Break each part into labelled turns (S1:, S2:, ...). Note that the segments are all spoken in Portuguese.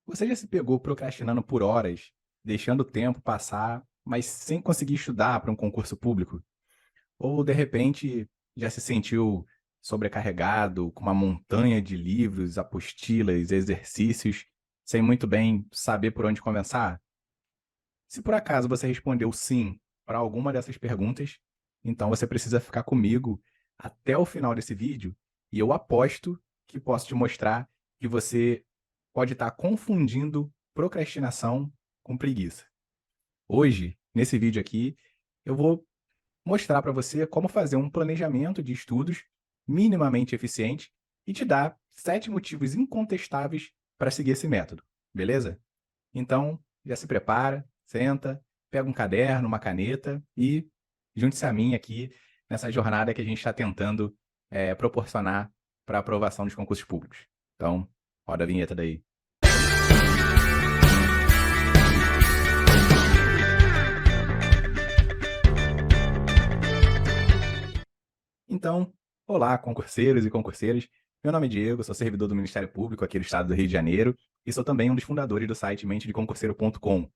S1: Você já se pegou procrastinando por horas, deixando o tempo passar, mas sem conseguir estudar para um concurso público? Ou, de repente, já se sentiu sobrecarregado, com uma montanha de livros, apostilas, exercícios, sem muito bem saber por onde começar? Se por acaso você respondeu sim para alguma dessas perguntas, então você precisa ficar comigo até o final desse vídeo e eu aposto que posso te mostrar que você pode estar confundindo procrastinação com preguiça. Hoje, nesse vídeo aqui, eu vou mostrar para você como fazer um planejamento de estudos minimamente eficiente e te dar 7 motivos incontestáveis para seguir esse método, beleza? Então, já se prepara, senta, pega um caderno, uma caneta e junte-se a mim aqui nessa jornada que a gente está tentando proporcionar para a aprovação dos concursos públicos. Então, roda a vinheta daí. Então, olá, concurseiros e concurseiras. Meu nome é Diego, sou servidor do Ministério Público aqui do estado do Rio de Janeiro e sou também um dos fundadores do site mentedeconcurseiro.com.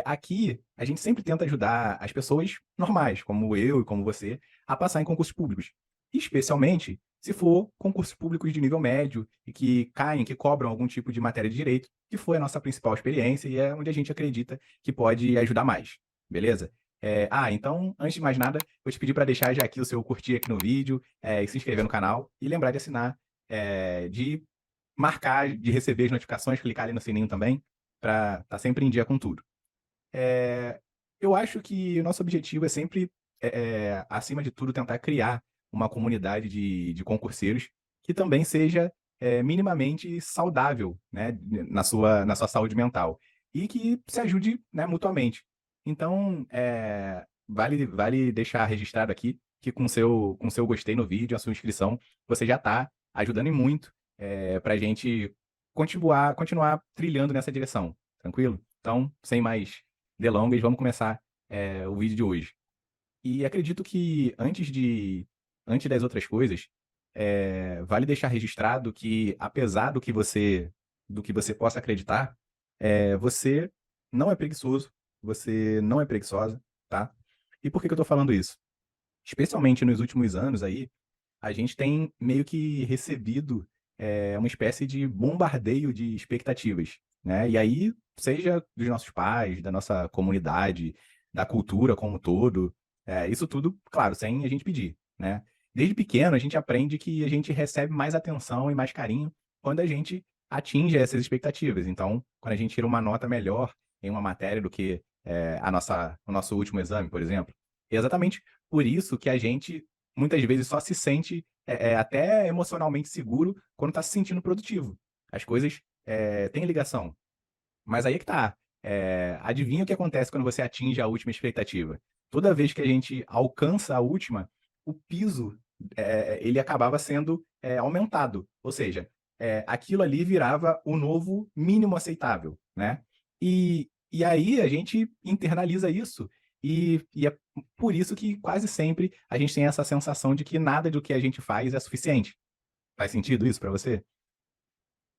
S1: Aqui, a gente sempre tenta ajudar as pessoas normais, como eu e como você, a passar em concursos públicos. Especialmente se for concursos públicos de nível médio e que caem, que cobram algum tipo de matéria de direito, que foi a nossa principal experiência e é onde a gente acredita que pode ajudar mais, beleza? Então, antes de mais nada, vou te pedir para deixar já aqui o seu curtir aqui no vídeo, e se inscrever no canal e lembrar de assinar, de marcar, de receber as notificações, clicar ali no sininho também, para estar sempre em dia com tudo. Eu acho que o nosso objetivo é sempre, acima de tudo, tentar criar uma comunidade de concurseiros que também seja, minimamente saudável, né, na sua saúde mental e que se ajude, né, mutuamente. Então, vale deixar registrado aqui que com seu gostei no vídeo, a sua inscrição, você já está ajudando e muito, para a gente continuar trilhando nessa direção, tranquilo? Então, sem mais delongas, vamos começar, o vídeo de hoje. E acredito que antes das outras coisas, vale deixar registrado que apesar do que você possa acreditar, você não é preguiçoso, você não é preguiçosa, tá? E por que que eu tô falando isso? Especialmente nos últimos anos aí, a gente tem meio que recebido, uma espécie de bombardeio de expectativas, né. E aí, seja dos nossos pais, da nossa comunidade, da cultura como um todo, isso tudo, claro, sem a gente pedir, né. Desde pequeno, a gente aprende que a gente recebe mais atenção e mais carinho quando a gente atinge essas expectativas. Então, quando a gente tira uma nota melhor em uma matéria do que, o nosso último exame, por exemplo. É exatamente por isso que a gente muitas vezes só se sente, até emocionalmente seguro quando está se sentindo produtivo. As coisas, têm ligação. Mas aí é que tá, adivinha o que acontece quando você atinge a última expectativa? Toda vez que a gente alcança a última, o piso, ele acabava sendo, aumentado. Ou seja, aquilo ali virava o novo mínimo aceitável, né. E aí a gente internaliza isso, e é por isso que quase sempre a gente tem essa sensação de que nada do que a gente faz é suficiente. Faz sentido isso para você?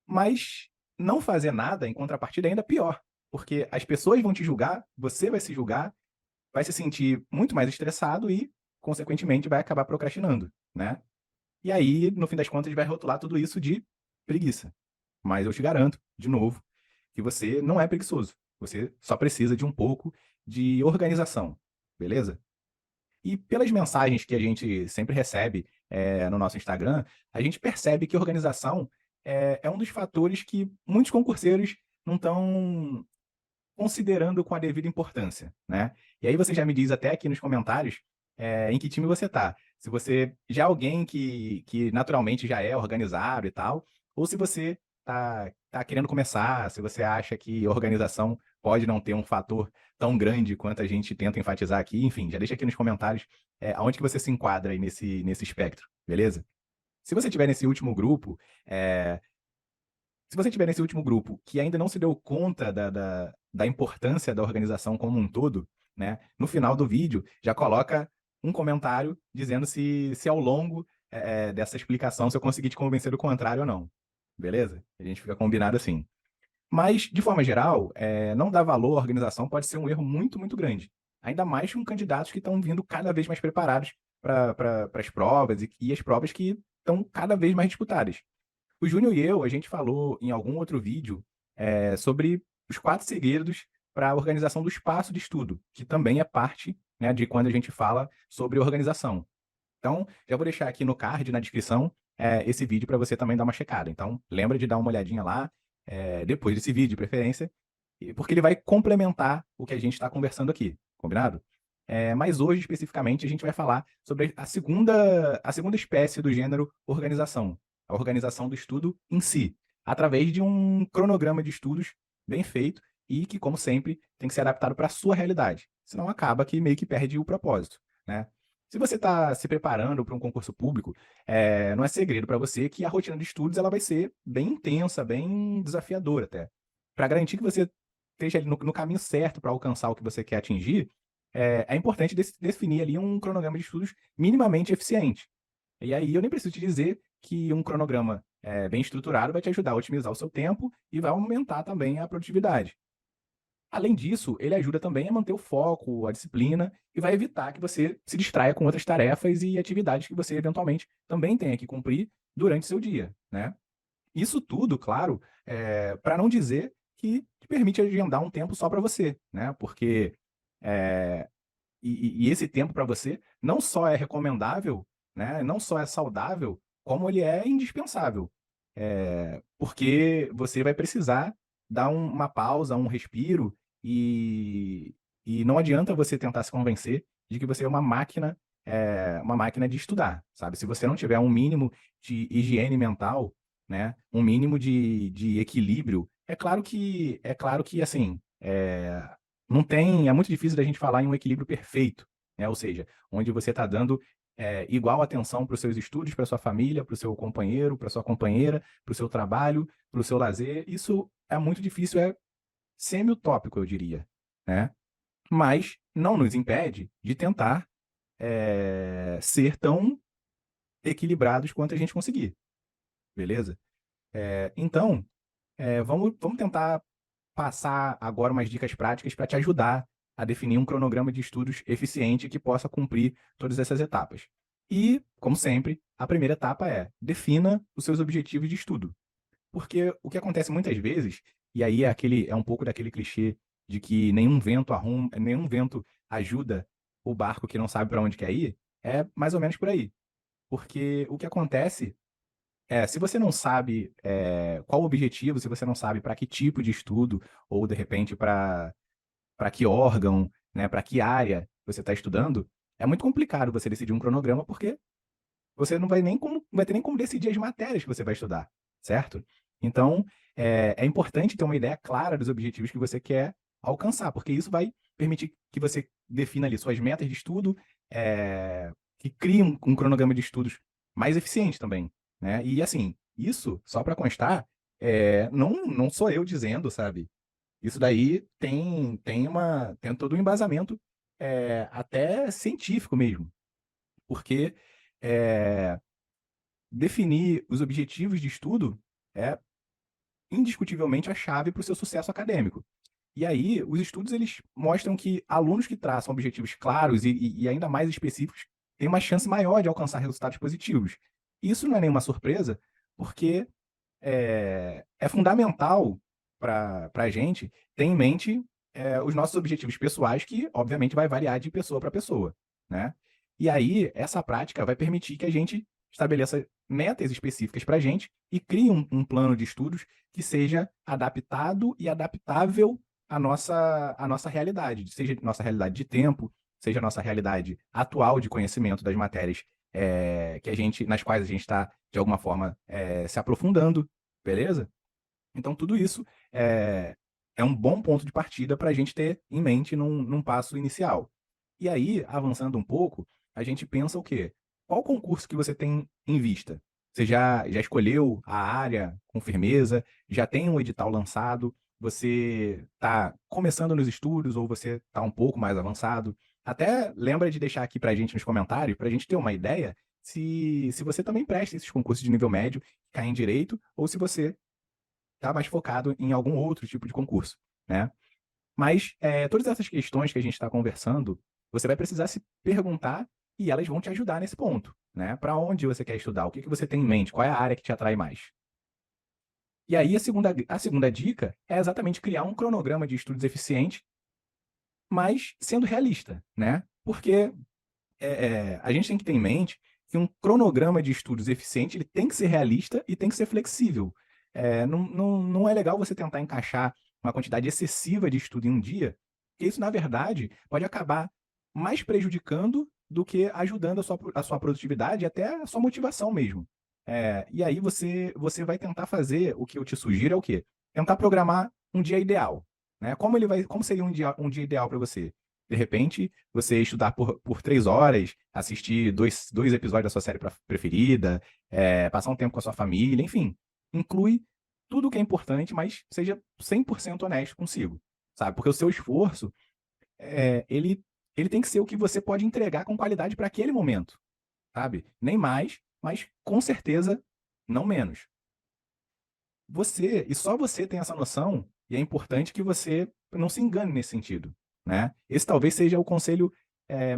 S1: Mas não fazer nada, em contrapartida, é ainda pior, porque as pessoas vão te julgar, você vai se julgar, vai se sentir muito mais estressado e, consequentemente, vai acabar procrastinando, né. E aí, no fim das contas, vai rotular tudo isso de preguiça. Mas eu te garanto, de novo, que você não é preguiçoso, você só precisa de um pouco de organização, beleza? E pelas mensagens que a gente sempre recebe, no nosso Instagram, a gente percebe que organização é um dos fatores que muitos concurseiros não estão considerando com a devida importância, né. E aí você já me diz até aqui nos comentários, em que time você tá. Se você já é alguém que naturalmente já é organizado e tal, ou se você tá querendo começar, se você acha que organização pode não ter um fator tão grande quanto a gente tenta enfatizar aqui, enfim, já deixa aqui nos comentários, aonde que você se enquadra aí nesse espectro, beleza? Se você estiver nesse último grupo, eh se você estiver nesse último grupo que ainda não se deu conta da importância da organização como um todo, né, no final do vídeo já coloca um comentário dizendo se ao longo, dessa explicação, se eu conseguir te convencer do contrário ou não, beleza? A gente fica combinado assim. Mas, de forma geral, não dar valor à organização pode ser um erro muito, muito grande. Ainda mais com candidatos que estão vindo cada vez mais preparados para as provas e as provas que estão cada vez mais disputadas. O Júnior e eu, a gente falou em algum outro vídeo sobre os 4 segredos para a organização do espaço de estudo, que também é parte, né, de quando a gente fala sobre organização. Então, já vou deixar aqui no card, na descrição, esse vídeo para você também dar uma checada. Então, lembra de dar uma olhadinha lá, depois desse vídeo, de preferência, porque ele vai complementar o que a gente está conversando aqui, combinado? Mas hoje, especificamente, a gente vai falar sobre a segunda espécie do gênero organização, a organização do estudo em si, através de um cronograma de estudos bem feito e que, como sempre, tem que ser adaptado para a sua realidade. Senão acaba que meio que perde o propósito, né? Se você está se preparando para um concurso público, não é segredo para você que a rotina de estudos ela vai ser bem intensa, bem desafiadora até. Para garantir que você esteja ali no caminho certo para alcançar o que você quer atingir, é importante definir ali um cronograma de estudos minimamente eficiente. E aí eu nem preciso te dizer que um cronograma bem estruturado vai te ajudar a otimizar o seu tempo e vai aumentar também a produtividade. Além disso, ele ajuda também a manter o foco, a disciplina e vai evitar que você se distraia com outras tarefas e atividades que você eventualmente também tenha que cumprir durante seu dia, né? Isso tudo, claro, para não dizer que te permite agendar um tempo só para você, né? Porque eh, e esse tempo para você não só é recomendável, né? Não só é saudável, como ele é indispensável. Porque você vai precisar dar uma pausa, um respiro, e não adianta você tentar se convencer de que você é uma máquina de estudar, sabe. Se você não tiver um mínimo de higiene mental, né, um mínimo de equilíbrio, é claro que, assim, não tem é muito difícil da gente falar em um equilíbrio perfeito, né, ou seja, onde você está dando, igual atenção para os seus estudos, para sua família, para o seu companheiro, para sua companheira, para o seu trabalho, para o seu lazer. Isso é muito difícil, é semi-utópico, eu diria, né. Mas não nos impede de tentar, ser tão equilibrados quanto a gente conseguir, beleza? Então, vamos tentar passar agora umas dicas práticas para te ajudar a definir um cronograma de estudos eficiente que possa cumprir todas essas etapas. E, como sempre, a primeira etapa é: defina os seus objetivos de estudo. Porque o que acontece muitas vezes, e aí é um pouco daquele clichê de que nenhum vento ajuda o barco que não sabe para onde quer ir, é mais ou menos por aí. Porque o que acontece se você não sabe, qual o objetivo, se você não sabe para que tipo de estudo, ou de repente para que órgão, né, para que área você está estudando, é muito complicado você decidir um cronograma, porque você não vai ter nem como decidir as matérias que você vai estudar, certo? Então, é importante ter uma ideia clara dos objetivos que você quer alcançar, porque isso vai permitir que você defina ali suas metas de estudo, que crie um cronograma de estudos mais eficiente também, né? E assim, isso, só para constar, não sou eu dizendo, sabe? Isso daí tem todo um embasamento, até científico mesmo, porque eh, definir os objetivos de estudo é indiscutivelmente a chave para o seu sucesso acadêmico. E aí, os estudos eles mostram que alunos que traçam objetivos claros e ainda mais específicos têm uma chance maior de alcançar resultados positivos. Isso não é nenhuma surpresa, porque é fundamental para a gente ter em mente os nossos objetivos pessoais, que obviamente vai variar de pessoa para pessoa, né? E aí, essa prática vai permitir que a gente estabeleça metas específicas para a gente e crie um plano de estudos que seja adaptado e adaptável à nossa realidade, seja nossa realidade de tempo, seja nossa realidade atual de conhecimento das matérias nas quais a gente está, de alguma forma, se aprofundando, beleza? Então, tudo isso é um bom ponto de partida para a gente ter em mente num passo inicial. E aí, avançando um pouco, a gente pensa o quê? Qual concurso que você tem em vista? Você já escolheu a área com firmeza? Já tem um edital lançado? Você está começando nos estudos ou você está um pouco mais avançado? Até lembra de deixar aqui para a gente nos comentários, para a gente ter uma ideia se você também presta esses concursos de nível médio, cai em direito, ou se você tá mais focado em algum outro tipo de concurso, né? Mas todas essas questões que a gente está conversando, você vai precisar se perguntar e elas vão te ajudar nesse ponto, né? Para onde você quer estudar? O que que você tem em mente? Qual é a área que te atrai mais? E aí a segunda dica é exatamente criar um cronograma de estudos eficiente, mas sendo realista, né? Porque a gente tem que ter em mente que um cronograma de estudos eficiente ele tem que ser realista e tem que ser flexível. Não é legal você tentar encaixar uma quantidade excessiva de estudo em um dia, porque isso, na verdade, pode acabar mais prejudicando do que ajudando a sua produtividade e até a sua motivação mesmo. E aí você vai tentar fazer, o que eu te sugiro é o quê? Tentar programar um dia ideal. Né? Como seria um dia ideal para você? De repente, você estudar por 3 horas, assistir dois episódios da sua série preferida, passar um tempo com a sua família, enfim. Inclui tudo o que é importante, mas seja 100% honesto consigo, sabe? Porque o seu esforço, ele tem que ser o que você pode entregar com qualidade para aquele momento, sabe? Nem mais, mas com certeza não menos. E só você tem essa noção, e é importante que você não se engane nesse sentido, né? Esse talvez seja o conselho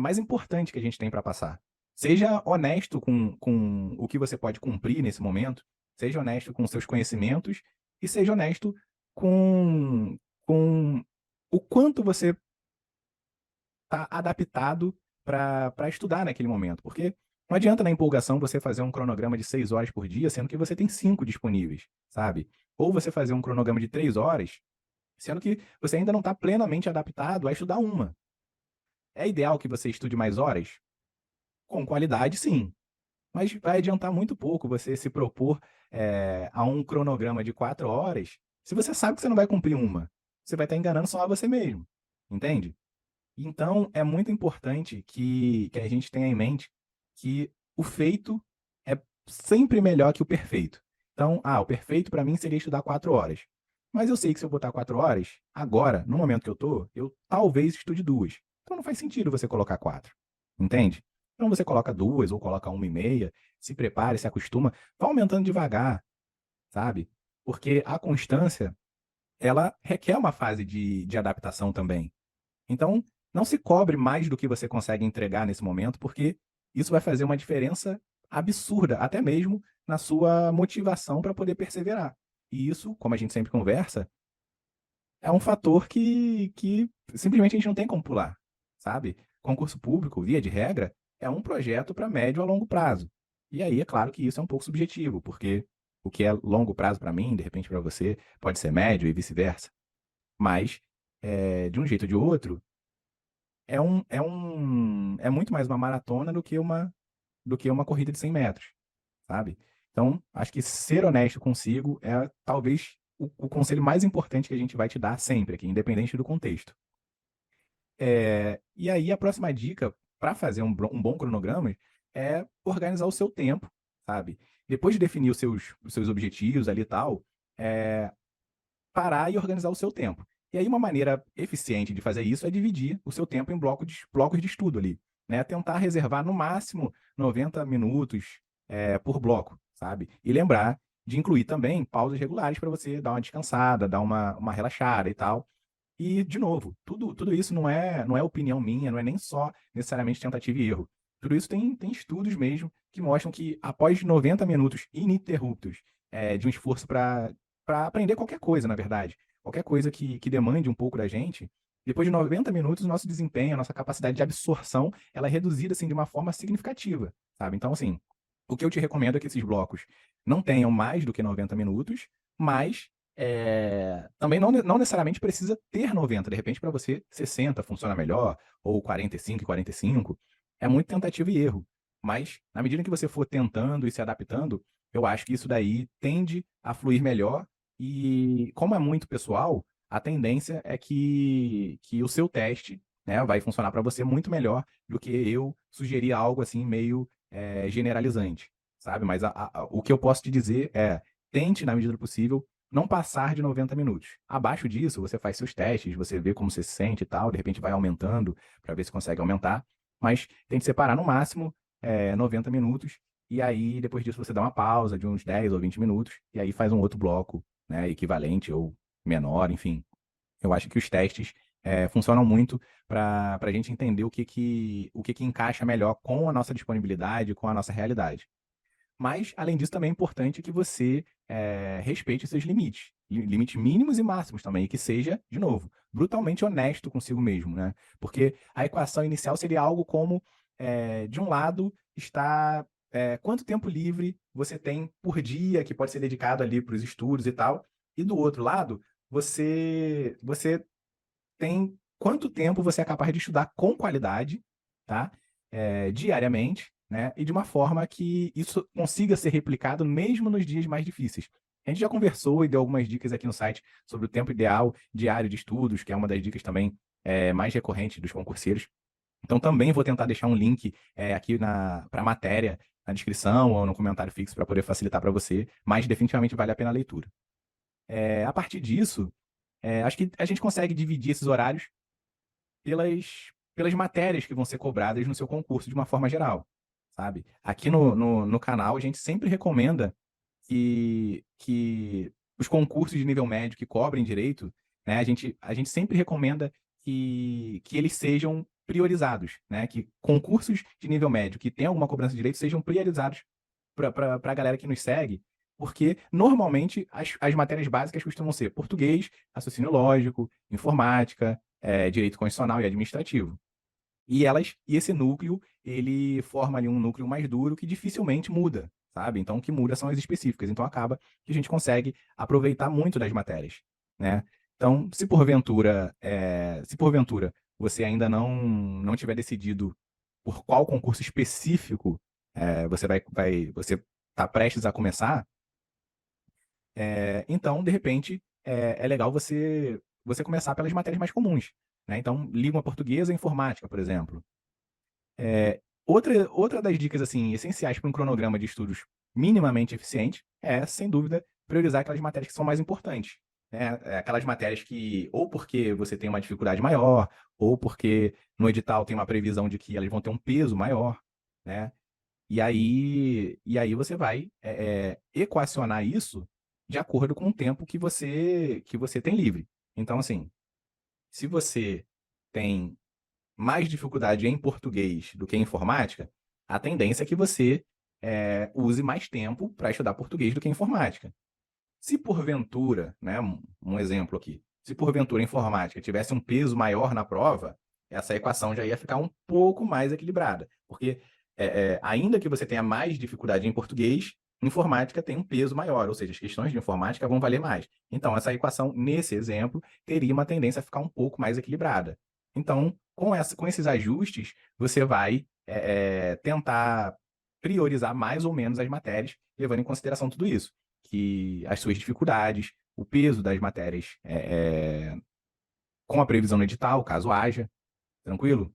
S1: mais importante que a gente tem para passar. Seja honesto com o que você pode cumprir nesse momento, seja honesto com seus conhecimentos e seja honesto com o quanto você está adaptado para estudar naquele momento. Porque não adianta na empolgação você fazer um cronograma de 6 horas por dia, sendo que você tem 5 disponíveis, sabe? Ou você fazer um cronograma de 3 horas, sendo que você ainda não está plenamente adaptado a estudar uma. É ideal que você estude mais horas? Com qualidade, sim. Mas vai adiantar muito pouco você se propor a um cronograma de 4 horas, se você sabe que você não vai cumprir uma. Você vai estar enganando só a você mesmo, entende? Então, é muito importante que a gente tenha em mente que o feito é sempre melhor que o perfeito. Então, o perfeito para mim seria estudar 4 horas. Mas eu sei que se eu botar 4 horas, agora, no momento que eu talvez estude 2. Então não faz sentido você colocar 4. Entende? Então você coloca 2 ou coloca 1,5, se prepare, se acostuma, vai aumentando devagar, sabe? Porque a constância, ela requer uma fase de adaptação também. Então, não se cobre mais do que você consegue entregar nesse momento, porque isso vai fazer uma diferença absurda, até mesmo na sua motivação para poder perseverar. E isso, como a gente sempre conversa, é um fator que simplesmente a gente não tem como pular, sabe? Concurso público, via de regra, é um projeto para médio a longo prazo. E aí, é claro que isso é um pouco subjetivo, porque o que é longo prazo para mim, de repente para você, pode ser médio e vice-versa. Mas, de um jeito ou de outro, é muito mais uma maratona do que uma corrida de 100 metros, sabe? Então, acho que ser honesto consigo é talvez o conselho mais importante que a gente vai te dar sempre aqui, independente do contexto. E aí, a próxima dica para fazer um bom cronograma é organizar o seu tempo, sabe? Depois de definir os seus objetivos ali e tal, é, parar e organizar o seu tempo. E aí uma maneira eficiente de fazer isso é dividir o seu tempo em blocos de estudo ali, né? Tentar reservar no máximo 90 minutos por bloco, sabe? E lembrar de incluir também pausas regulares para você dar uma descansada, dar uma relaxada e tal. E, de novo, tudo isso não é opinião minha, não é nem só necessariamente tentativa e erro. Tudo isso tem estudos mesmo que mostram que após 90 minutos ininterruptos de um esforço para aprender qualquer coisa, na verdade, qualquer coisa que demande um pouco da gente, depois de 90 minutos, o nosso desempenho, a nossa capacidade de absorção, ela é reduzida assim, de uma forma significativa, sabe? Então, assim, o que eu te recomendo é que esses blocos não tenham mais do que 90 minutos, mas também não necessariamente precisa ter 90, de repente para você 60 funciona melhor, ou 45 e 45, é muito tentativa e erro. Mas, na medida que você for tentando e se adaptando, eu acho que isso daí tende a fluir melhor e, como é muito pessoal, a tendência é que o seu teste, né, vai funcionar para você muito melhor do que eu sugerir algo assim meio generalizante, sabe? Mas o que eu posso te dizer é, tente, na medida do possível, não passar de 90 minutos. Abaixo disso, você faz seus testes, você vê como você se sente e tal, de repente vai aumentando para ver se consegue aumentar, mas tente separar no máximo 90 minutos, e aí depois disso você dá uma pausa de uns 10 ou 20 minutos, e aí faz um outro bloco né, equivalente ou menor, enfim. Eu acho que os testes funcionam muito para a gente entender o que encaixa melhor com a nossa disponibilidade, com a nossa realidade. Mas, além disso, também é importante que você respeite os seus limites, limites mínimos e máximos também, e que seja, de novo, brutalmente honesto consigo mesmo, né? Porque a equação inicial seria algo como, de um lado, está quanto tempo livre você tem por dia que pode ser dedicado ali para os estudos e tal, e do outro lado, você tem quanto tempo você é capaz de estudar com qualidade, tá? Diariamente, né? E de uma forma que isso consiga ser replicado mesmo nos dias mais difíceis. A gente já conversou e deu algumas dicas aqui no site sobre o tempo ideal diário de estudos, que é uma das dicas também mais recorrentes dos concurseiros. Então também vou tentar deixar um link aqui para a matéria na descrição ou no comentário fixo para poder facilitar para você, mas definitivamente vale a pena a leitura. A partir disso, acho que a gente consegue dividir esses horários pelas matérias que vão ser cobradas no seu concurso de uma forma geral, sabe? Aqui no canal a gente sempre recomenda que os concursos de nível médio que cobrem direito, né, a gente sempre recomenda que eles sejam priorizados, né? Que concursos de nível médio que tenham alguma cobrança de direito sejam priorizados para a galera que nos segue, porque normalmente as matérias básicas costumam ser português, raciocínio lógico, informática, direito constitucional e administrativo. E esse núcleo, ele forma ali um núcleo mais duro que dificilmente muda, sabe? Então, o que muda são as específicas. Então, acaba que a gente consegue aproveitar muito das matérias, né? Então, se porventura você ainda não tiver decidido por qual concurso específico você está prestes a começar, então, de repente, é legal você começar pelas matérias mais comuns, né? Então, língua portuguesa e informática, por exemplo. Outra das dicas assim essenciais para um cronograma de estudos minimamente eficiente é, sem dúvida, priorizar aquelas matérias que são mais importantes, né? Aquelas matérias que, ou porque você tem uma dificuldade maior, ou porque no edital tem uma previsão de que elas vão ter um peso maior, né? E aí você vai equacionar isso de acordo com o tempo que você tem livre. Então, assim, se você tem mais dificuldade em português do que em informática, a tendência é que você use mais tempo para estudar português do que informática. Se porventura, né, um exemplo aqui, se porventura a informática tivesse um peso maior na prova, essa equação já ia ficar um pouco mais equilibrada, porque ainda que você tenha mais dificuldade em português, informática tem um peso maior, ou seja, as questões de informática vão valer mais. Então, essa equação, nesse exemplo, teria uma tendência a ficar um pouco mais equilibrada. Então, com esses ajustes, você vai tentar priorizar mais ou menos as matérias, levando em consideração tudo isso, que as suas dificuldades, o peso das matérias com a previsão no edital, caso haja, tranquilo?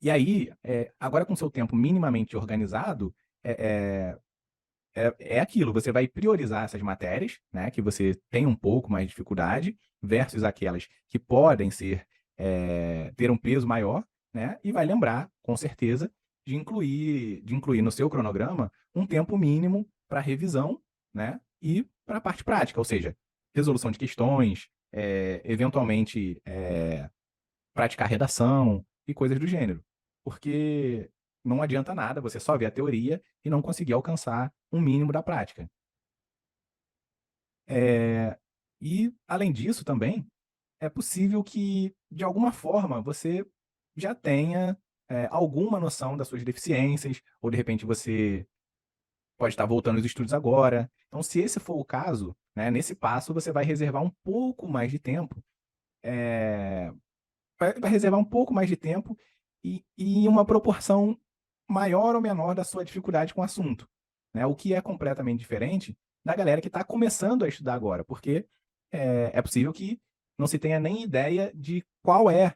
S1: E aí, agora com o seu tempo minimamente organizado, é aquilo, você vai priorizar essas matérias, né, que você tem um pouco mais de dificuldade, versus aquelas que podem ter um peso maior, né, e vai lembrar, com certeza, de incluir no seu cronograma um tempo mínimo para revisão, né, e para a parte prática, ou seja, resolução de questões, eventualmente praticar redação e coisas do gênero. Porque não adianta nada você só ver a teoria e não conseguir alcançar um mínimo da prática. E, além disso, também, é possível que, de alguma forma, você já tenha alguma noção das suas deficiências, ou de repente você pode estar voltando aos estudos agora. Então, se esse for o caso, né, nesse passo você vai reservar um pouco mais de tempo vai reservar um pouco mais de tempo e em uma proporção maior ou menor da sua dificuldade com o assunto, né? O que é completamente diferente da galera que está começando a estudar agora, porque é possível que não se tenha nem ideia de qual é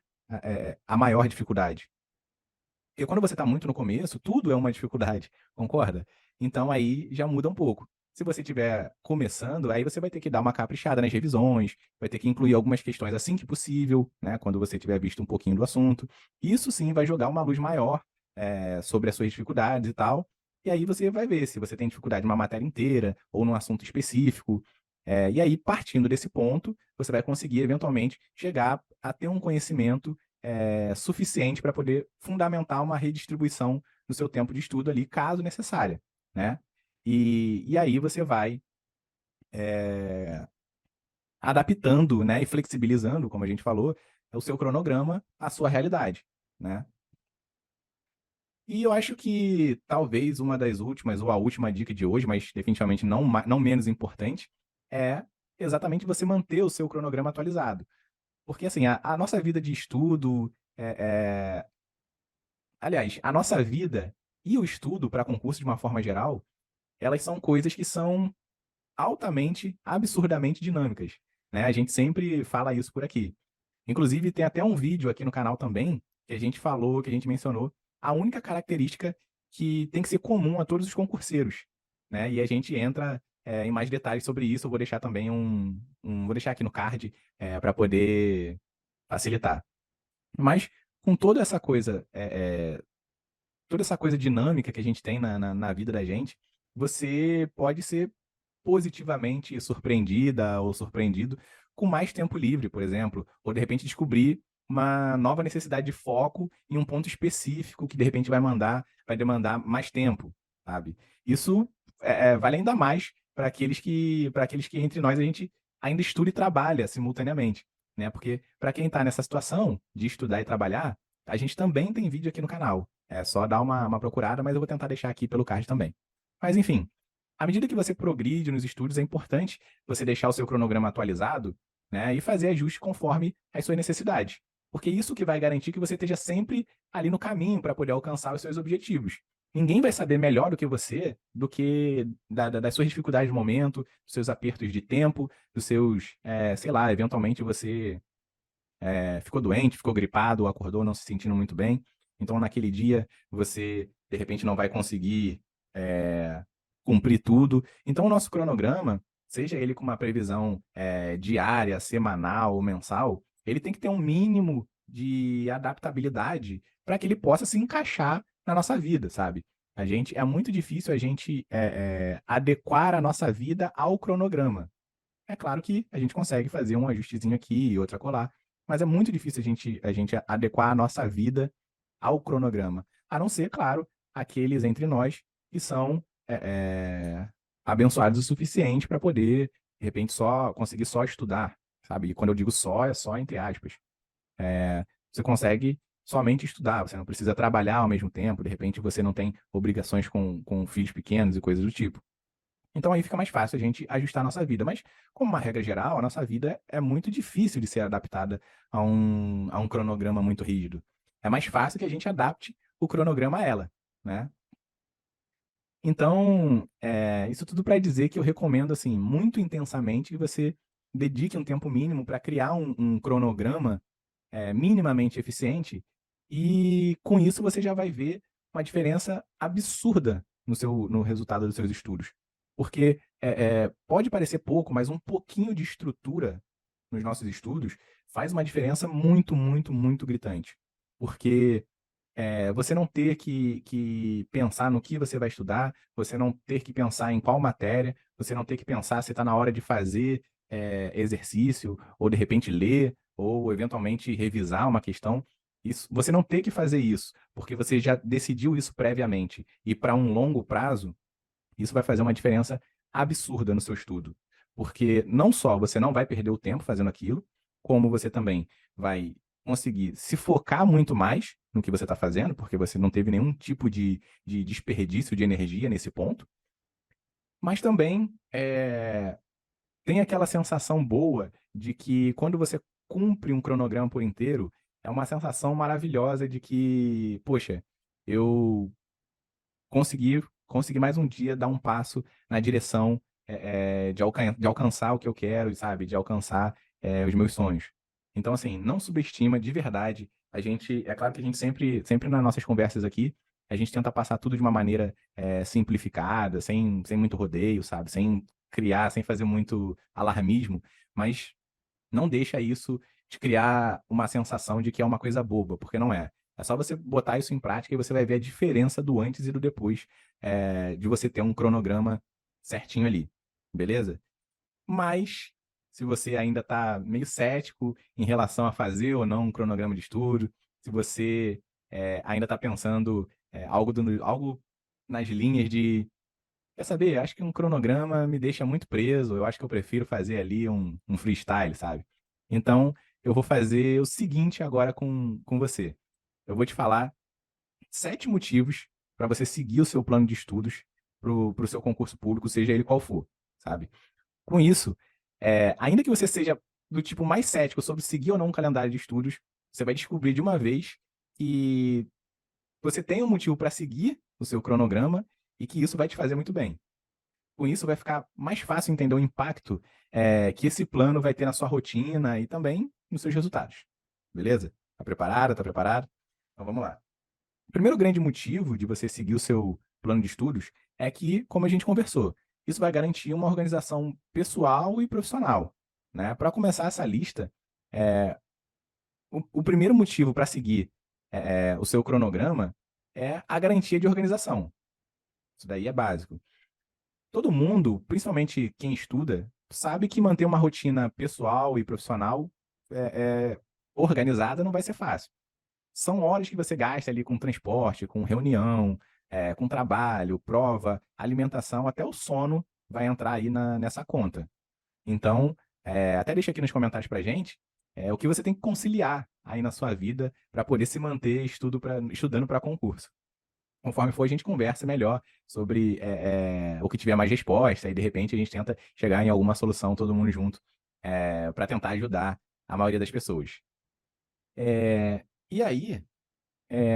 S1: a maior dificuldade. Porque quando você está muito no começo, tudo é uma dificuldade, concorda? Então aí já muda um pouco. Se você estiver começando, aí você vai ter que dar uma caprichada nas revisões, vai ter que incluir algumas questões assim que possível, né? Quando você tiver visto um pouquinho do assunto. Isso sim vai jogar uma luz maior sobre as suas dificuldades e tal. E aí você vai ver se você tem dificuldade numa matéria inteira ou num assunto específico. E aí, partindo desse ponto, você vai conseguir eventualmente chegar a ter um conhecimento suficiente para poder fundamentar uma redistribuição do seu tempo de estudo ali, caso necessária, né? E aí você vai adaptando, né, e flexibilizando, como a gente falou, o seu cronograma à sua realidade, né? E eu acho que talvez uma das últimas, ou a última dica de hoje, mas definitivamente não menos importante, é exatamente você manter o seu cronograma atualizado. Porque assim, a nossa vida de estudo, aliás, a nossa vida e o estudo para concurso de uma forma geral, elas são coisas que são altamente, absurdamente dinâmicas, né? A gente sempre fala isso por aqui. Inclusive, tem até um vídeo aqui no canal também, que a gente falou, que a gente mencionou, a única característica que tem que ser comum a todos os concurseiros, né? E a gente entra em mais detalhes sobre isso. Eu vou deixar também vou deixar aqui no card para poder facilitar. Mas com toda essa coisa dinâmica que a gente tem na vida da gente, você pode ser positivamente surpreendida ou surpreendido com mais tempo livre, por exemplo, ou de repente descobrir uma nova necessidade de foco em um ponto específico que de repente vai demandar mais tempo, sabe? Isso vale ainda mais para aqueles que entre nós a gente ainda estuda e trabalha simultaneamente, né? Porque para quem está nessa situação de estudar e trabalhar, a gente também tem vídeo aqui no canal. É só dar uma procurada, mas eu vou tentar deixar aqui pelo card também. Mas enfim, à medida que você progride nos estudos, é importante você deixar o seu cronograma atualizado, né, e fazer ajustes conforme as suas necessidades. Porque isso que vai garantir que você esteja sempre ali no caminho para poder alcançar os seus objetivos. Ninguém vai saber melhor do que você, do que das suas dificuldades do momento, dos seus apertos de tempo, dos seus, sei lá, eventualmente você ficou doente, ficou gripado, ou acordou não se sentindo muito bem. Então, naquele dia, você, de repente, não vai conseguir cumprir tudo. Então, o nosso cronograma, seja ele com uma previsão diária, semanal ou mensal, ele tem que ter um mínimo de adaptabilidade para que ele possa se encaixar na nossa vida, sabe? É muito difícil a gente adequar a nossa vida ao cronograma. É claro que a gente consegue fazer um ajustezinho aqui e outra colar, mas é muito difícil a gente adequar a nossa vida ao cronograma. A não ser, claro, aqueles entre nós que são abençoados o suficiente para poder, de repente, só conseguir só estudar, sabe? E quando eu digo só, é só entre aspas. Você consegue somente estudar, você não precisa trabalhar ao mesmo tempo, de repente você não tem obrigações com filhos pequenos e coisas do tipo. Então aí fica mais fácil a gente ajustar a nossa vida. Mas, como uma regra geral, a nossa vida é muito difícil de ser adaptada a um cronograma muito rígido. É mais fácil que a gente adapte o cronograma a ela, né? Então, isso tudo para dizer que eu recomendo, assim, muito intensamente que você dedique um tempo mínimo para criar um cronograma minimamente eficiente, e com isso você já vai ver uma diferença absurda no resultado dos seus estudos. Porque pode parecer pouco, mas um pouquinho de estrutura nos nossos estudos faz uma diferença muito, muito, muito gritante. Porque você não ter que pensar no que você vai estudar, você não ter que pensar em qual matéria, você não ter que pensar se está na hora de fazer exercício, ou de repente ler, ou eventualmente revisar uma questão. Isso, você não ter que fazer isso, porque você já decidiu isso previamente. E para um longo prazo, isso vai fazer uma diferença absurda no seu estudo. Porque não só você não vai perder o tempo fazendo aquilo, como você também vai conseguir se focar muito mais no que você está fazendo, porque você não teve nenhum tipo de desperdício de energia nesse ponto. Mas também tem aquela sensação boa de que quando você cumpre um cronograma por inteiro, é uma sensação maravilhosa de que, poxa, eu consegui mais um dia dar um passo na direção de alcançar o que eu quero, sabe? De alcançar os meus sonhos. Então, assim, não subestima de verdade. É claro que a gente sempre nas nossas conversas aqui, a gente tenta passar tudo de uma maneira simplificada, sem muito rodeio, sabe? Sem criar, sem fazer muito alarmismo, mas não deixa isso te criar uma sensação de que é uma coisa boba, porque não é. É só você botar isso em prática e você vai ver a diferença do antes e do depois de você ter um cronograma certinho ali, beleza? Mas, se você ainda está meio cético em relação a fazer ou não um cronograma de estudo, se você ainda está pensando algo nas linhas de, quer saber, acho que um cronograma me deixa muito preso, eu acho que eu prefiro fazer ali um freestyle, sabe? Então, eu vou fazer o seguinte agora com você. Eu vou te falar 7 motivos para você seguir o seu plano de estudos para o seu concurso público, seja ele qual for, sabe? Com isso, ainda que você seja do tipo mais cético sobre seguir ou não um calendário de estudos, você vai descobrir de uma vez que você tem um motivo para seguir o seu cronograma e que isso vai te fazer muito bem. Com isso, vai ficar mais fácil entender o impacto que esse plano vai ter na sua rotina e também nos seus resultados. Beleza? Tá preparado? Tá preparado? Então vamos lá. O primeiro grande motivo de você seguir o seu plano de estudos é que, como a gente conversou, isso vai garantir uma organização pessoal e profissional, né? Para começar essa lista, o primeiro motivo para seguir o seu cronograma é a garantia de organização. Isso daí é básico. Todo mundo, principalmente quem estuda, sabe que manter uma rotina pessoal e profissional organizada não vai ser fácil. São horas que você gasta ali com transporte, com reunião, com trabalho, prova, alimentação, até o sono vai entrar aí nessa conta. Então, até deixa aqui nos comentários pra gente o que você tem que conciliar aí na sua vida para poder se manter estudando para concurso. Conforme for, a gente conversa melhor sobre o que tiver mais resposta e, de repente, a gente tenta chegar em alguma solução todo mundo junto para tentar ajudar a maioria das pessoas. E aí,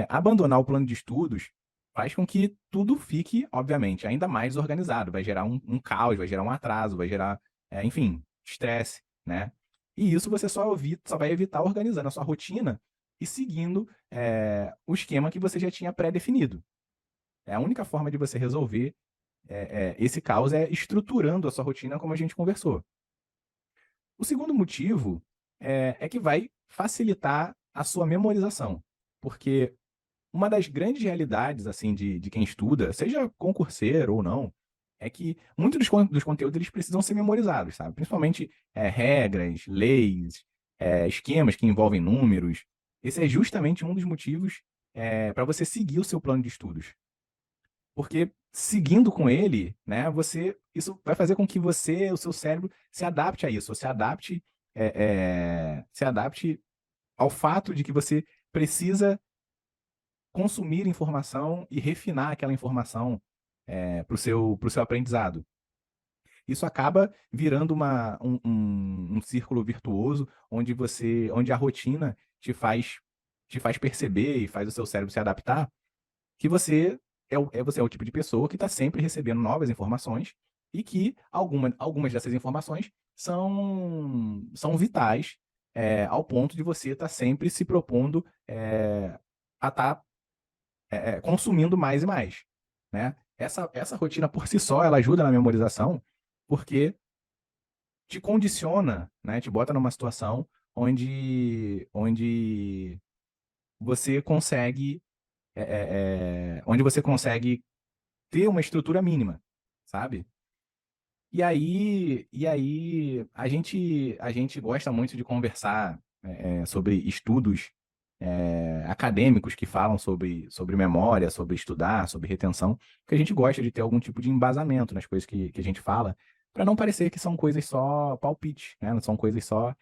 S1: abandonar o plano de estudos faz com que tudo fique, obviamente, ainda mais organizado. Vai gerar um caos, vai gerar um atraso, vai gerar, enfim, estresse, né? E isso você só vai evitar organizando a sua rotina e seguindo o esquema que você já tinha pré-definido. A única forma de você resolver esse caos é estruturando a sua rotina como a gente conversou. O segundo motivo é que vai facilitar a sua memorização, porque uma das grandes realidades, assim, de quem estuda, seja concurseiro ou não, é que muitos dos conteúdos eles precisam ser memorizados, sabe? Principalmente regras, leis, esquemas que envolvem números. Esse é justamente um dos motivos para você seguir o seu plano de estudos. Porque seguindo com ele, né, isso vai fazer com que o seu cérebro se adapte a isso, se adapte ao fato de que você precisa consumir informação e refinar aquela informação para o seu aprendizado. Isso acaba virando um círculo virtuoso onde a rotina te faz perceber e faz o seu cérebro se adaptar que você é o tipo de pessoa que está sempre recebendo novas informações e que algumas dessas informações são vitais ao ponto de você estar sempre se propondo a estar consumindo mais e mais, né? Essa rotina por si só, ela ajuda na memorização, porque te condiciona, né? Te bota numa situação onde você consegue, onde você consegue ter uma estrutura mínima, sabe? E aí a gente gosta muito de conversar sobre estudos acadêmicos que falam sobre memória, sobre estudar, sobre retenção, porque a gente gosta de ter algum tipo de embasamento nas coisas que a gente fala, para não parecer que são coisas só palpite, né? Não são coisas só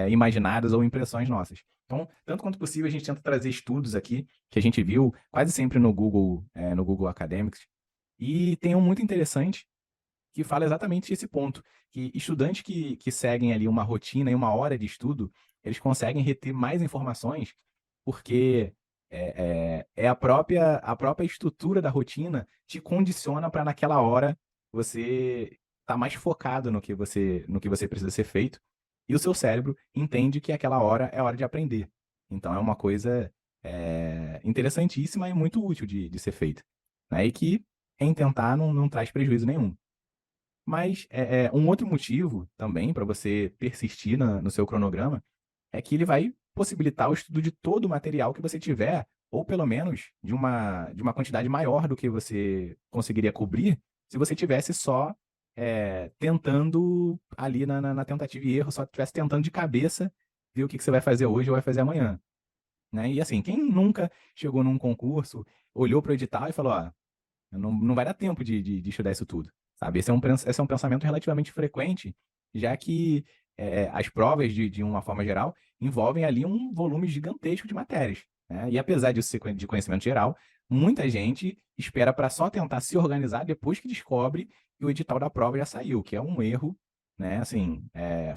S1: imaginadas ou impressões nossas. Então, tanto quanto possível, a gente tenta trazer estudos aqui que a gente viu quase sempre no Google Academics, e tem um muito interessante que fala exatamente esse ponto, que estudantes que seguem ali uma rotina e uma hora de estudo, eles conseguem reter mais informações, porque a própria estrutura da rotina te condiciona para naquela hora você estar mais focado no que você precisa ser feito, e o seu cérebro entende que aquela hora é hora de aprender. Então é uma coisa interessantíssima e muito útil de ser feita, né? E que em tentar não traz prejuízo nenhum. Mas um outro motivo também para você persistir no seu cronograma é que ele vai possibilitar o estudo de todo o material que você tiver, ou pelo menos de uma quantidade maior do que você conseguiria cobrir se você tivesse só tentando ali na tentativa e erro, só estivesse tentando de cabeça ver o que você vai fazer hoje ou vai fazer amanhã, né? E assim, quem nunca chegou num concurso, olhou para o edital e falou, ó, não vai dar tempo de estudar isso tudo, sabe? Esse é um pensamento relativamente frequente, já que as provas, de uma forma geral, envolvem ali um volume gigantesco de matérias, né? E apesar disso ser de conhecimento geral, muita gente espera para só tentar se organizar depois que descobre que o edital da prova já saiu, que é um erro, né, assim,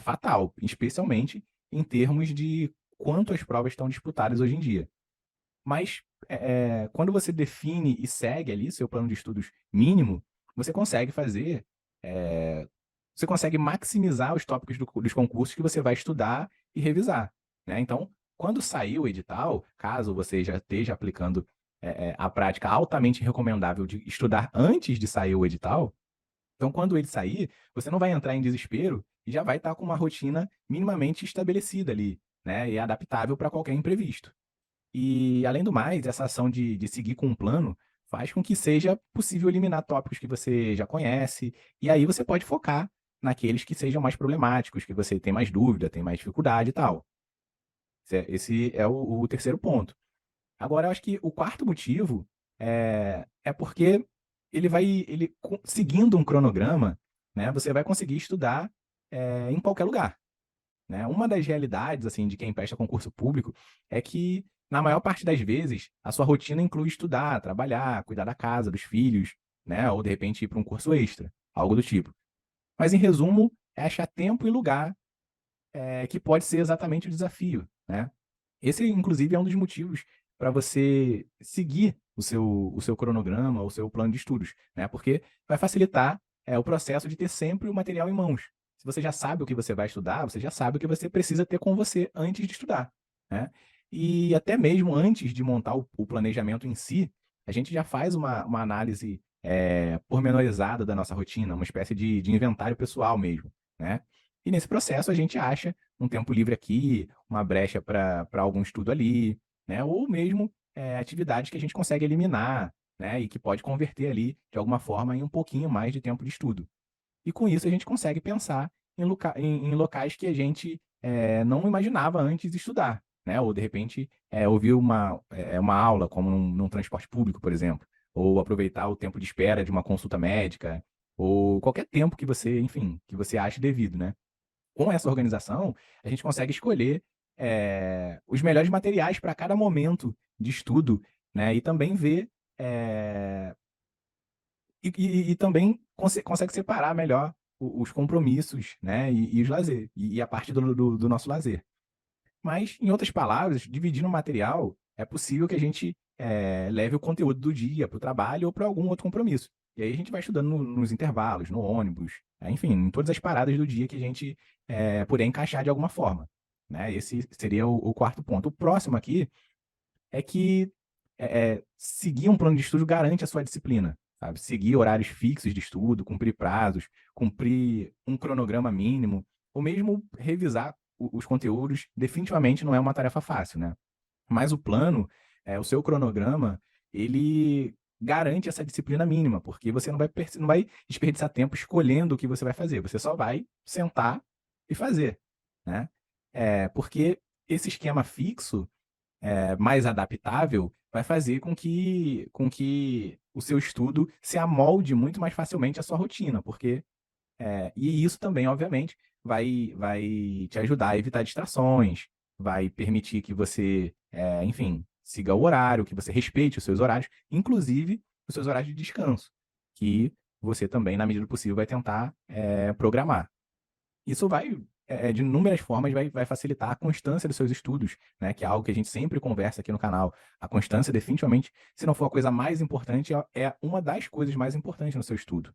S1: fatal, especialmente em termos de quanto as provas estão disputadas hoje em dia. Mas quando você define e segue ali seu plano de estudos mínimo, você consegue fazer, eh, você consegue maximizar os tópicos dos concursos que você vai estudar e revisar, né? Então, quando sair o edital, caso você já esteja aplicando a prática altamente recomendável de estudar antes de sair o edital, então quando ele sair, você não vai entrar em desespero e já vai estar com uma rotina minimamente estabelecida ali, né? E adaptável para qualquer imprevisto. E, além do mais, essa ação de seguir com um plano faz com que seja possível eliminar tópicos que você já conhece, e aí você pode focar naqueles que sejam mais problemáticos, que você tem mais dúvida, tem mais dificuldade e tal. Esse é o terceiro ponto. Agora, eu acho que o quarto motivo é porque seguindo um cronograma, né, você vai conseguir estudar em qualquer lugar, né? Uma das realidades, assim, de quem presta concurso público é que, na maior parte das vezes, a sua rotina inclui estudar, trabalhar, cuidar da casa, dos filhos, né? Ou, de repente, ir para um curso extra, algo do tipo. Mas, em resumo, é achar tempo e lugar que pode ser exatamente o desafio, né? Esse, inclusive, é um dos motivos para você seguir o seu cronograma, o seu plano de estudos, né? Porque vai facilitar o processo de ter sempre o material em mãos. Se você já sabe o que você vai estudar, você já sabe o que você precisa ter com você antes de estudar, né? E até mesmo antes de montar o planejamento em si, a gente já faz uma análise pormenorizada da nossa rotina, uma espécie de inventário pessoal mesmo, né? E nesse processo a gente acha um tempo livre aqui, uma brecha para algum estudo ali, né? Ou mesmo atividades que a gente consegue eliminar, né? E que pode converter ali, de alguma forma, em um pouquinho mais de tempo de estudo. E com isso a gente consegue pensar em locais que a gente não imaginava antes estudar, né? Ou de repente ouvir uma aula, como num transporte público, por exemplo, ou aproveitar o tempo de espera de uma consulta médica, ou qualquer tempo que você, enfim, que você ache devido, né? Com essa organização, a gente consegue escolher os melhores materiais para cada momento de estudo, né? E também ver e também consegue separar melhor os compromissos, né? E os lazer e a parte do nosso lazer. Mas, em outras palavras, dividindo o material, é possível que a gente leve o conteúdo do dia para o trabalho ou para algum outro compromisso. E aí a gente vai estudando nos intervalos, no ônibus, enfim, em todas as paradas do dia que a gente puder encaixar de alguma forma, né? Esse seria o quarto ponto. O próximo aqui é que seguir um plano de estudo garante a sua disciplina, sabe? Seguir horários fixos de estudo, cumprir prazos, cumprir um cronograma mínimo, ou mesmo revisar os conteúdos, definitivamente não é uma tarefa fácil, né? Mas o plano, o seu cronograma, ele garante essa disciplina mínima, porque você não vai desperdiçar tempo escolhendo o que você vai fazer, você só vai sentar e fazer, né? Porque esse esquema fixo, mais adaptável, vai fazer com que o seu estudo se amolde muito mais facilmente à sua rotina, porque e isso também, obviamente, vai te ajudar a evitar distrações, vai permitir que você, enfim, siga o horário, que você respeite os seus horários, inclusive os seus horários de descanso, que você também, na medida do possível, vai tentar programar. Isso vai, de inúmeras formas, vai facilitar a constância dos seus estudos, né? Que é algo que a gente sempre conversa aqui no canal. A constância, definitivamente, se não for a coisa mais importante, é uma das coisas mais importantes no seu estudo.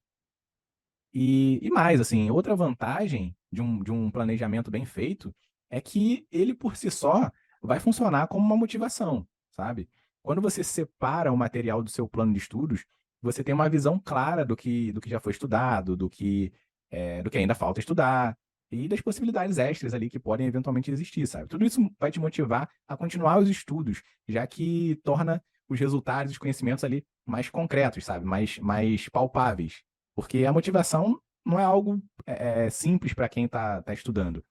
S1: E mais, assim, outra vantagem de um planejamento bem feito é que ele, por si só, vai funcionar como uma motivação, sabe? Quando você separa o material do seu plano de estudos, você tem uma visão clara do que já foi estudado, do que ainda falta estudar e das possibilidades extras ali que podem eventualmente existir, sabe? Tudo isso vai te motivar a continuar os estudos, já que torna os resultados, os conhecimentos ali mais concretos, sabe? Mais palpáveis. Porque a motivação não é algo simples para quem está estudando.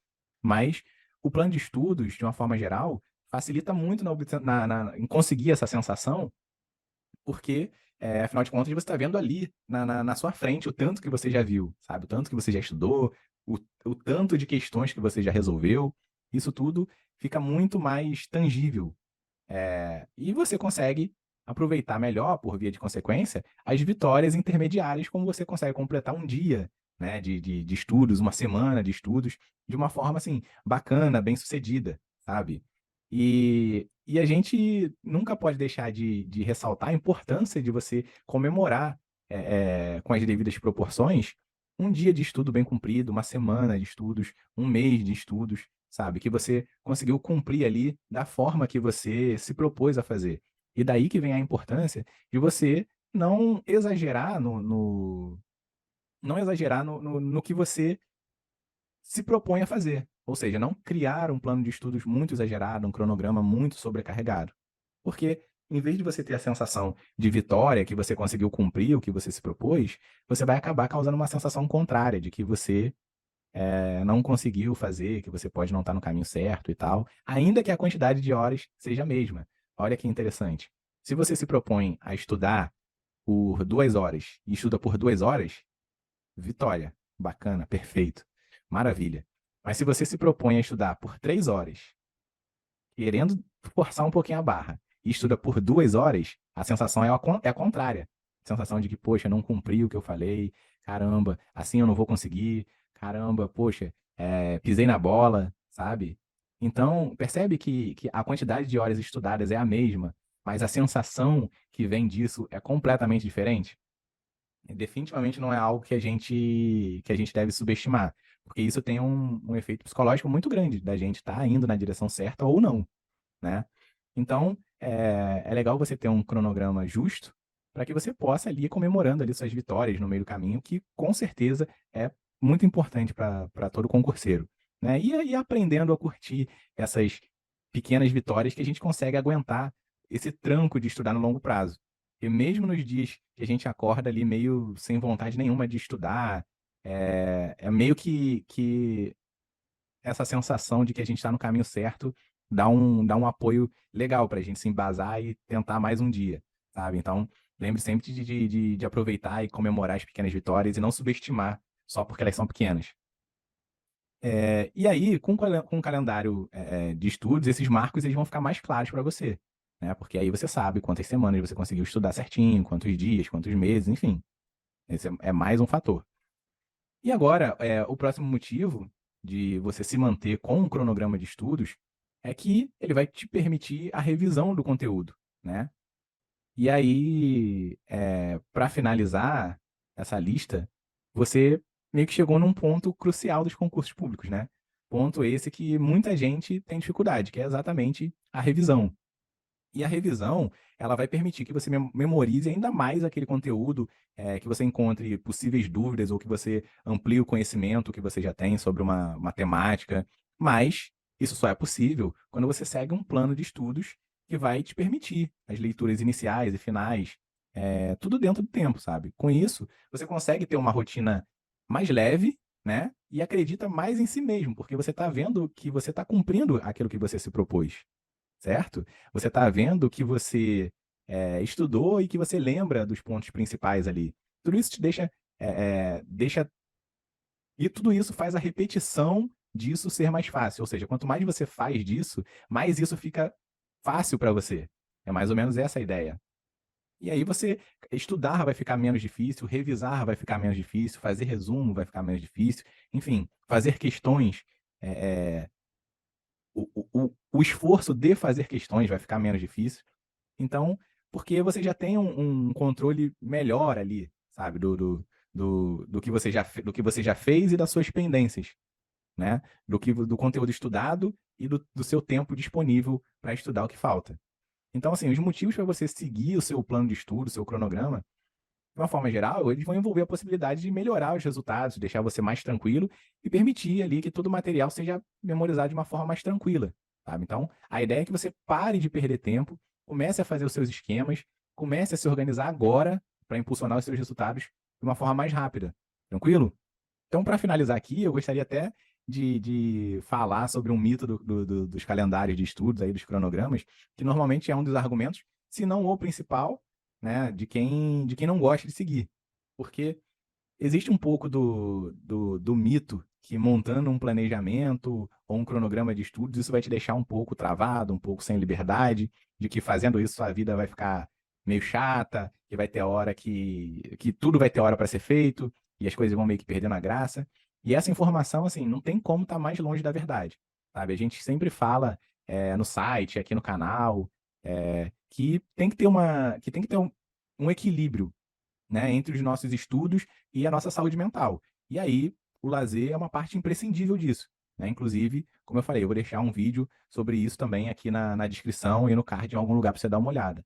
S1: Mas o plano de estudos, de uma forma geral, facilita muito em conseguir essa sensação, porque, afinal de contas, você está vendo ali na sua frente o tanto que você já viu, sabe? O tanto que você já estudou, o tanto de questões que você já resolveu. Isso tudo fica muito mais tangível. E você consegue aproveitar melhor, por via de consequência, as vitórias intermediárias, como você consegue completar um dia, né, de estudos, uma semana de estudos, de uma forma assim, bacana, bem-sucedida, sabe? E a gente nunca pode deixar de ressaltar a importância de você comemorar, com as devidas proporções, um dia de estudo bem cumprido, uma semana de estudos, um mês de estudos, sabe? Que você conseguiu cumprir ali da forma que você se propôs a fazer. E daí que vem a importância de você não exagerar não exagerar no que você se propõe a fazer. Ou seja, não criar um plano de estudos muito exagerado, um cronograma muito sobrecarregado. Porque, em vez de você ter a sensação de vitória, que você conseguiu cumprir o que você se propôs, você vai acabar causando uma sensação contrária, de que você não conseguiu fazer, que você pode não estar no caminho certo e tal, ainda que a quantidade de horas seja a mesma. Olha que interessante. Se você se propõe a estudar por 2 horas e estuda por 2 horas, vitória. Bacana, perfeito. Maravilha. Mas se você se propõe a estudar por 3 horas, querendo forçar um pouquinho a barra, e estuda por 2 horas, a sensação é a contrária. A sensação de que, poxa, não cumpri o que eu falei, caramba, assim eu não vou conseguir, caramba, poxa, pisei na bola, sabe? Então, percebe que a quantidade de horas estudadas é a mesma, mas a sensação que vem disso é completamente diferente? E definitivamente não é algo que a gente deve subestimar, porque isso tem um efeito psicológico muito grande da gente estar indo na direção certa ou não, né? Então, é legal você ter um cronograma justo para que você possa ali ir comemorando ali suas vitórias no meio do caminho, que com certeza é muito importante para todo concurseiro, né? E aí aprendendo a curtir essas pequenas vitórias que a gente consegue aguentar esse tranco de estudar no longo prazo. E mesmo nos dias que a gente acorda ali meio sem vontade nenhuma de estudar, é meio que essa sensação de que a gente está no caminho certo dá um apoio legal para a gente se embasar e tentar mais um dia, sabe? Então, lembre sempre de aproveitar e comemorar as pequenas vitórias e não subestimar só porque elas são pequenas. E aí, com o calendário de estudos, esses marcos eles vão ficar mais claros para você, né? Porque aí você sabe quantas semanas você conseguiu estudar certinho, quantos dias, quantos meses, enfim. Esse é mais um fator. E agora, o próximo motivo de você se manter com um cronograma de estudos é que ele vai te permitir a revisão do conteúdo, né? E aí, para finalizar essa lista, você meio que chegou num ponto crucial dos concursos públicos, né? Ponto esse que muita gente tem dificuldade, que é exatamente a revisão. E a revisão, ela vai permitir que você memorize ainda mais aquele conteúdo, que você encontre possíveis dúvidas ou que você amplie o conhecimento que você já tem sobre uma temática. Mas isso só é possível quando você segue um plano de estudos que vai te permitir as leituras iniciais e finais, tudo dentro do tempo, sabe? Com isso, você consegue ter uma rotina mais leve, né? E acredita mais em si mesmo, porque você está vendo que você está cumprindo aquilo que você se propôs, certo? Você está vendo que você estudou e que você lembra dos pontos principais ali. Tudo isso te deixa. E tudo isso faz a repetição disso ser mais fácil. Ou seja, quanto mais você faz disso, mais isso fica fácil para você. É mais ou menos essa a ideia. E aí você estudar vai ficar menos difícil, revisar vai ficar menos difícil, fazer resumo vai ficar menos difícil, enfim, fazer questões eh, o esforço de fazer questões vai ficar menos difícil. Então, porque você já tem um controle melhor ali, sabe, do que você já fez e das suas pendências, né? Do conteúdo estudado e do seu tempo disponível para estudar o que falta. Então, assim, os motivos para você seguir o seu plano de estudo, o seu cronograma, de uma forma geral, eles vão envolver a possibilidade de melhorar os resultados, deixar você mais tranquilo e permitir ali que todo o material seja memorizado de uma forma mais tranquila, sabe? Então, a ideia é que você pare de perder tempo, comece a fazer os seus esquemas, comece a se organizar agora para impulsionar os seus resultados de uma forma mais rápida. Tranquilo? Então, para finalizar aqui, eu gostaria até de falar sobre um mito dos calendários de estudos, aí, dos cronogramas, que normalmente é um dos argumentos, se não o principal, né, de quem não gosta de seguir. Porque existe um pouco do mito que montando um planejamento ou um cronograma de estudos, isso vai te deixar um pouco travado, um pouco sem liberdade, de que fazendo isso sua vida vai ficar meio chata, que vai ter hora que tudo vai ter hora para ser feito, e as coisas vão meio que perdendo a graça. E essa informação, assim, não tem como estar mais longe da verdade, sabe? A gente sempre fala no site, aqui no canal, que tem que ter um equilíbrio, né, entre os nossos estudos e a nossa saúde mental. E aí, o lazer é uma parte imprescindível disso, né? Inclusive, como eu falei, eu vou deixar um vídeo sobre isso também aqui na descrição e no card em algum lugar para você dar uma olhada.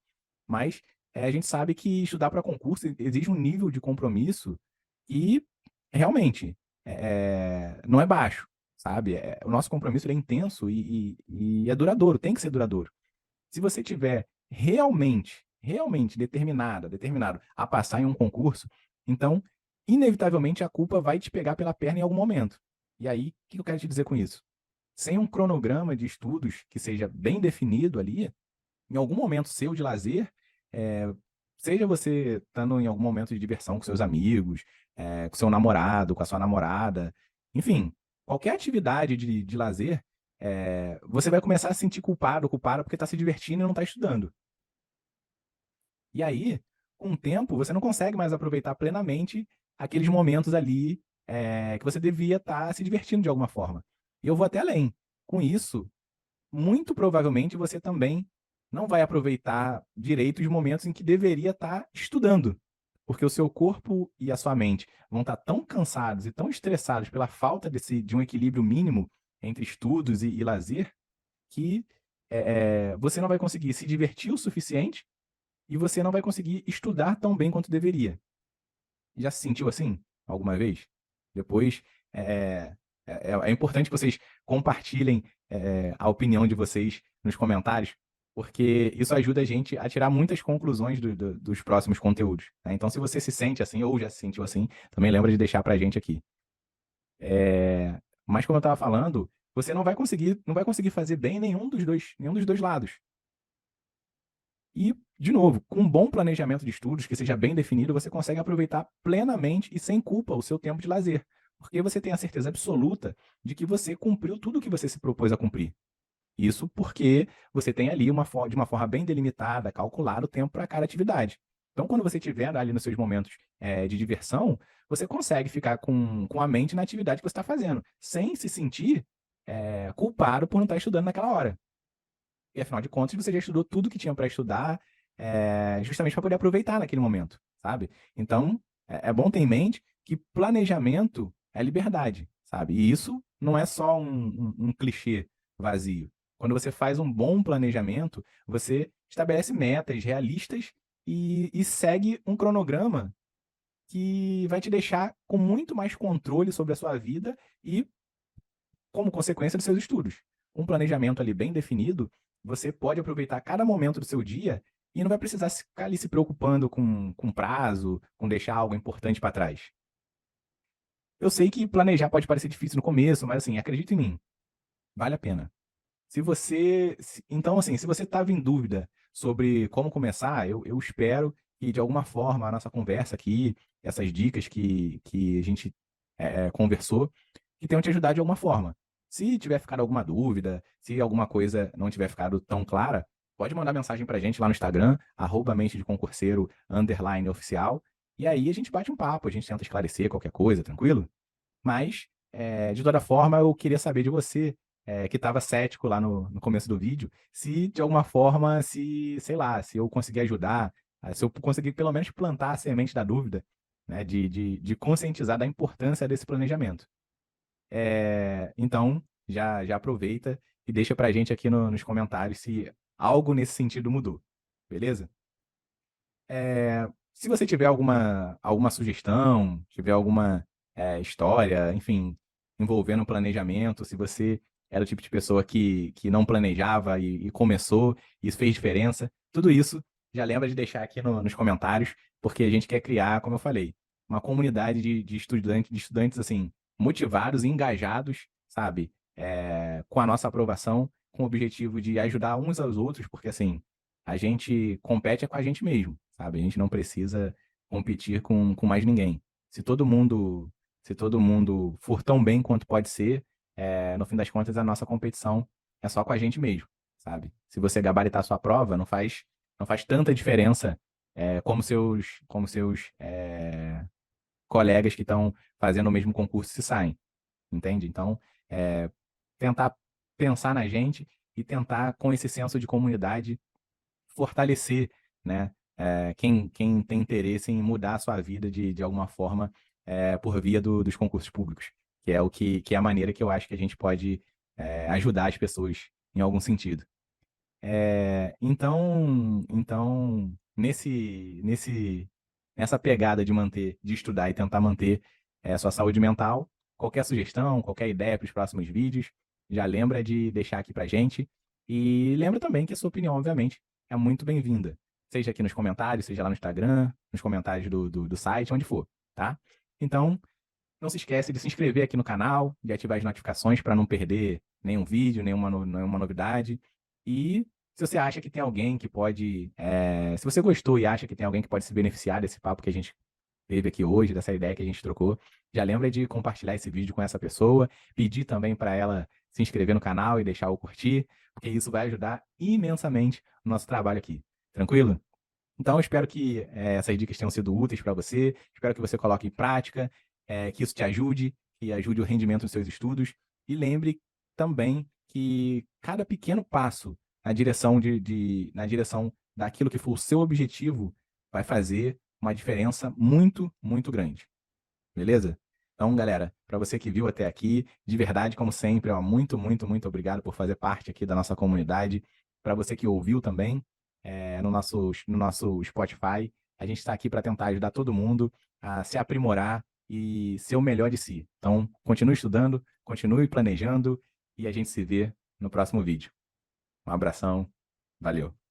S1: Mas a gente sabe que estudar para concurso exige um nível de compromisso e realmente não é baixo, sabe? O nosso compromisso ele é intenso e é duradouro, tem que ser duradouro. Se você tiver realmente determinado a passar em um concurso, então, inevitavelmente, a culpa vai te pegar pela perna em algum momento. E aí, o que eu quero te dizer com isso? Sem um cronograma de estudos que seja bem definido ali, em algum momento seu de lazer, eh, seja você estando em algum momento de diversão com seus amigos, com seu namorado, com a sua namorada, enfim, qualquer atividade de lazer, você vai começar a se sentir culpado, culpada porque está se divertindo e não está estudando. E aí, com o tempo, você não consegue mais aproveitar plenamente aqueles momentos ali, que você devia estar se divertindo de alguma forma. E eu vou até além. Com isso, muito provavelmente você também não vai aproveitar direito os momentos em que deveria estar estudando, porque o seu corpo e a sua mente vão estar tão cansados e tão estressados pela falta de um equilíbrio mínimo entre estudos e lazer, que você não vai conseguir se divertir o suficiente e você não vai conseguir estudar tão bem quanto deveria. Já se sentiu assim alguma vez? Depois, é importante que vocês compartilhem a opinião de vocês nos comentários, porque isso ajuda a gente a tirar muitas conclusões dos próximos conteúdos, né? Então, se você se sente assim ou já se sentiu assim, também lembra de deixar pra gente aqui. Mas como eu estava falando, você não vai conseguir fazer bem nenhum dos dois lados. E, de novo, com um bom planejamento de estudos, que seja bem definido, você consegue aproveitar plenamente e sem culpa o seu tempo de lazer, porque você tem a certeza absoluta de que você cumpriu tudo o que você se propôs a cumprir. Isso porque você tem ali de uma forma bem delimitada, calculado o tempo para cada atividade. Então, quando você estiver ali nos seus momentos de diversão, você consegue ficar com a mente na atividade que você está fazendo, sem se sentir culpado por não estar estudando naquela hora. E afinal de contas, você já estudou tudo que tinha para estudar, justamente para poder aproveitar naquele momento, sabe? Então, é bom ter em mente que planejamento é liberdade, sabe? E isso não é só um clichê vazio. Quando você faz um bom planejamento, você estabelece metas realistas e segue um cronograma que vai te deixar com muito mais controle sobre a sua vida e como consequência dos seus estudos. Um planejamento ali bem definido, você pode aproveitar cada momento do seu dia e não vai precisar ficar ali se preocupando com prazo, com deixar algo importante para trás. Eu sei que planejar pode parecer difícil no começo, mas assim, acredita em mim, vale a pena. Então, assim, se você estava em dúvida sobre como começar, eu espero que de alguma forma a nossa conversa aqui, essas dicas que a gente conversou, que tenham te ajudado de alguma forma. Se tiver ficado alguma dúvida, se alguma coisa não tiver ficado tão clara, pode mandar mensagem pra gente lá no Instagram, mente de concurseiro, _oficial, e aí a gente bate um papo, a gente tenta esclarecer qualquer coisa, tranquilo? Mas, de toda forma, eu queria saber de você, que estava cético lá no começo do vídeo, se de alguma forma, se, sei lá, se eu conseguir ajudar, se eu conseguir pelo menos plantar a semente da dúvida, né, de conscientizar da importância desse planejamento. Então, já aproveita e deixa pra gente aqui nos comentários se algo nesse sentido mudou, beleza? Se você tiver alguma sugestão, tiver alguma história, enfim, envolvendo planejamento, se você era o tipo de pessoa que não planejava e começou, e isso fez diferença, tudo isso já lembra de deixar aqui nos comentários, porque a gente quer criar, como eu falei, uma comunidade de estudantes, assim, motivados e engajados, sabe? Com a nossa aprovação, com o objetivo de ajudar uns aos outros, porque, assim, a gente compete com a gente mesmo, sabe? A gente não precisa competir com mais ninguém. Se todo mundo, se todo mundo for tão bem quanto pode ser, no fim das contas, a nossa competição é só com a gente mesmo, sabe? Se você gabaritar a sua prova, não faz tanta diferença como seus colegas que estão fazendo o mesmo concurso se saem, entende? Então, é, tentar pensar na gente e tentar, com esse senso de comunidade, fortalecer, né, quem tem interesse em mudar a sua vida de alguma forma, por via dos concursos públicos, que é a maneira que eu acho que a gente pode ajudar as pessoas em algum sentido. Então, nessa pegada de estudar e tentar manter a sua saúde mental, qualquer sugestão, qualquer ideia para os próximos vídeos, já lembra de deixar aqui pra gente. E lembra também que a sua opinião, obviamente, é muito bem-vinda. Seja aqui nos comentários, seja lá no Instagram, nos comentários do site, onde for, tá? Então, não se esquece de se inscrever aqui no canal, de ativar as notificações para não perder nenhum vídeo, nenhuma novidade. E se você acha que tem alguém que pode. Se você gostou e acha que tem alguém que pode se beneficiar desse papo que a gente teve aqui hoje, dessa ideia que a gente trocou, já lembra de compartilhar esse vídeo com essa pessoa, pedir também para ela se inscrever no canal e deixar o curtir, porque isso vai ajudar imensamente o nosso trabalho aqui. Tranquilo? Então, eu espero que essas dicas tenham sido úteis para você, espero que você coloque em prática, que isso te ajude, que ajude o rendimento dos seus estudos. E lembre também que cada pequeno passo na direção daquilo que for o seu objetivo vai fazer uma diferença muito, muito grande. Beleza? Então, galera, para você que viu até aqui, de verdade, como sempre, ó, muito, muito, muito obrigado por fazer parte aqui da nossa comunidade. Para você que ouviu também no nosso Spotify, a gente está aqui para tentar ajudar todo mundo a se aprimorar e ser o melhor de si. Então, continue estudando, continue planejando e a gente se vê no próximo vídeo. Um abração, valeu!